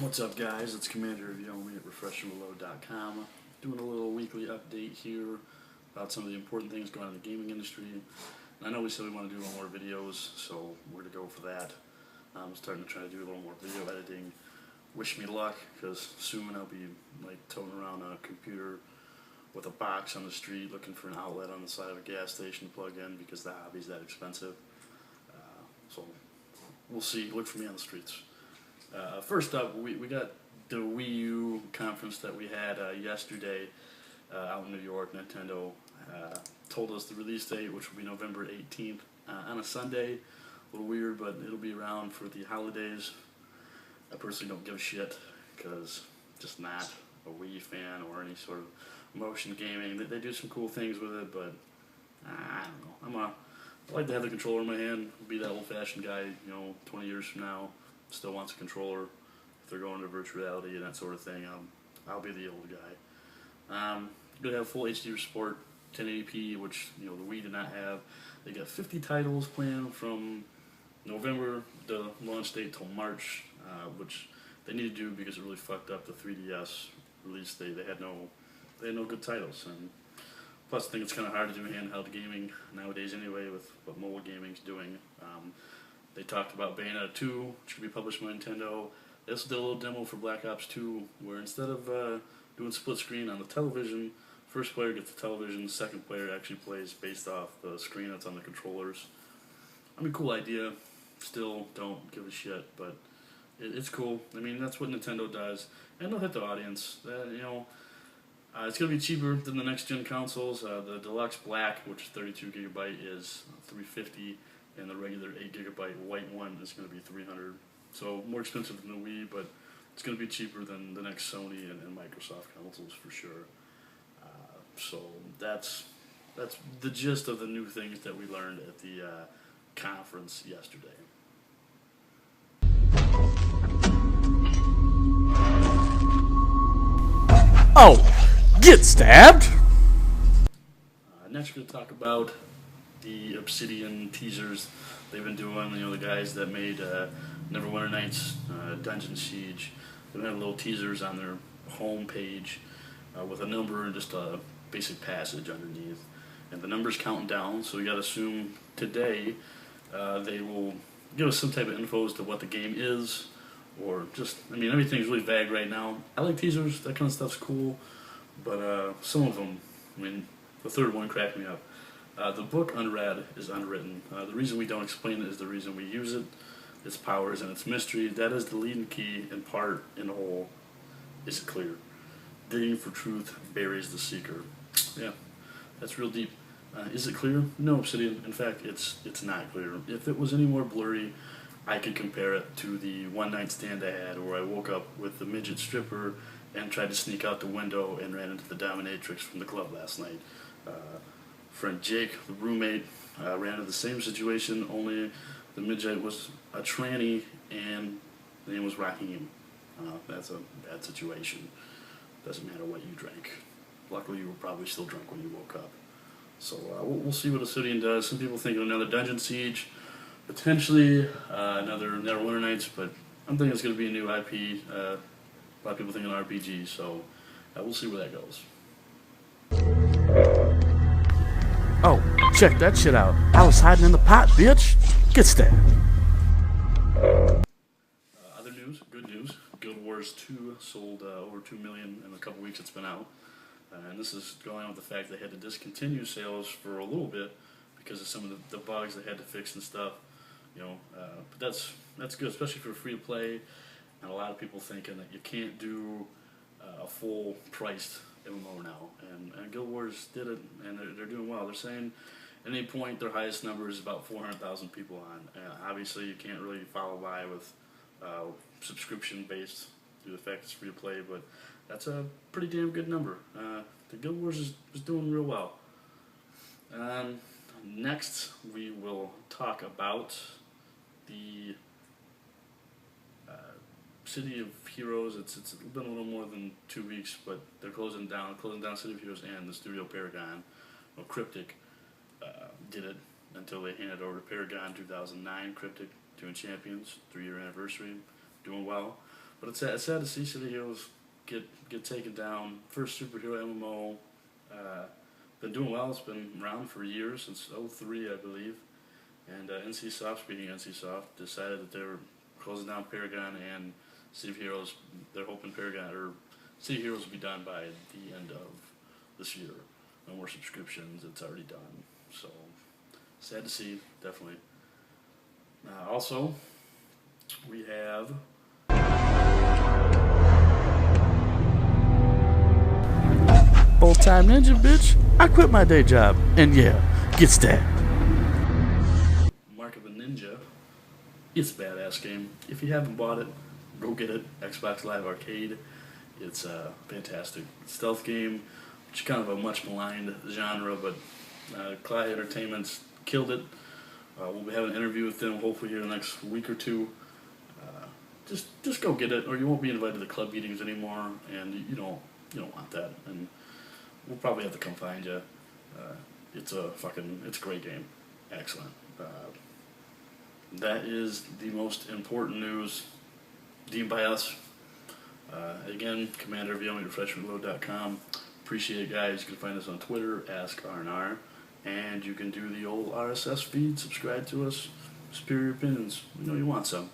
What's up, guys? It's Commanderofyomi at refreshingreload.com, doing a little weekly update here about some of the important things going on in the gaming industry. And I know we said we want to do a little more videos, so we're going to go for that. I'm starting to try to do a little more video editing. Wish me luck, because soon I'll be toting around a computer with a box on the street looking for an outlet on the side of a gas station to plug in because the hobby's that expensive. So we'll see. Look for me on the streets. First up, we got the Wii U conference that we had yesterday out in New York. Nintendo told us the release date, which will be November 18th on a Sunday. A little weird, but it'll be around for the holidays. I personally don't give a shit because just not a Wii fan or any sort of motion gaming. They do some cool things with it, but I don't know. I like to have the controller in my hand, be that old-fashioned guy, 20 years from now. Still wants a controller. If they're going to virtual reality and that sort of thing, I'll be the old guy. Gonna have full HD support, 1080p, which the Wii did not have. They got 50 titles planned from November, the launch date, till March, which they need to do because it really fucked up the 3DS release date. They had no good titles, and plus I think it's kind of hard to do handheld gaming nowadays anyway with what mobile gaming's doing. They talked about Bayonetta 2, which could be published by Nintendo. They also did a little demo for Black Ops 2, where instead of doing split screen on the television, first player gets the television, second player actually plays based off the screen that's on the controllers. I mean, cool idea. Still don't give a shit, but it's cool. I mean, that's what Nintendo does, and they'll hit the audience. It's going to be cheaper than the next-gen consoles. The Deluxe Black, which is 32GB, is $350. And the regular 8GB white one is going to be $300. So more expensive than the Wii, but it's going to be cheaper than the next Sony and Microsoft consoles for sure. So that's the gist of the new things that we learned at the conference yesterday. Oh, get stabbed! Next, we're going to talk about the Obsedian teasers they've been doing. The guys that made Neverwinter Nights, Dungeon Siege, they've had little teasers on their home page with a number and just a basic passage underneath. And the number's counting down, so you got to assume today they will give us some type of info as to what the game is, or just, everything's really vague right now. I like teasers, that kind of stuff's cool, but some of them, the third one cracked me up. The book Unread is unwritten. The reason we don't explain it is the reason we use it. Its powers and its mystery. That is the leading key, in part, in whole. Is it clear? Digging for truth buries the seeker. Yeah, that's real deep. Is it clear? No, Obsidian. In fact, it's not clear. If it was any more blurry, I could compare it to the one-night stand I had where I woke up with the midget stripper and tried to sneak out the window and ran into the dominatrix from the club last night. Friend Jake, the roommate, ran into the same situation, only the midget was a tranny and the name was Raheem. That's a bad situation. Doesn't matter what you drank. Luckily, you were probably still drunk when you woke up. So we'll see what Obsidian does. Some people think of another Dungeon Siege, potentially another Neverwinter Nights, but I'm thinking it's going to be a new IP. A lot of people think an RPG, so we'll see where that goes. Oh, check that shit out. I was hiding in the pot, bitch. Get stabbed. Other news, good news. Guild Wars 2 sold over 2 million in a couple weeks it's been out. And this is going on with the fact they had to discontinue sales for a little bit because of some of the bugs they had to fix and stuff. But that's good, especially for free-to-play. And a lot of people thinking that you can't do a full-priced MMO now, and Guild Wars did it, and they're doing well. They're saying at any point their highest number is about 400,000 people on. Obviously, you can't really follow by with subscription-based due to the fact it's free to play, but that's a pretty damn good number. The Guild Wars is doing real well. Next, we will talk about the City of Heroes. It's been a little more than 2 weeks, but they're closing down City of Heroes and the Studio Paragon. Well, Cryptic did it until they handed over to Paragon 2009. Cryptic doing Champions, 3-year anniversary, doing well. But it's sad to see City Heroes get taken down. First superhero MMO. Been doing well. It's been around for years, since '03, I believe. And NCSoft, speaking of NCSoft, decided that they were closing down Paragon and City of Heroes. They're hoping Paragon or City of Heroes will be done by the end of this year. No more subscriptions. It's already done. So sad to see, definitely. Also, we have Full-time ninja, bitch. I quit my day job. And yeah, get stabbed. Mark of a Ninja. It's a badass game. If you haven't bought it, go get it. Xbox Live Arcade. It's a fantastic stealth game, which is kind of a much maligned genre, but Clyde Entertainment's killed it. We'll be having an interview with them hopefully here in the next week or two. Just go get it, or you won't be invited to club meetings anymore, and you don't want that. And we'll probably have to come find you. It's a great game. Excellent. That is the most important news deemed by us. Again, Commanderofyomi at refreshmentload.com. Appreciate it, guys. You can find us on Twitter, AskRNR, and you can do the old RSS feed, subscribe to us, superior opinions. We know you want some.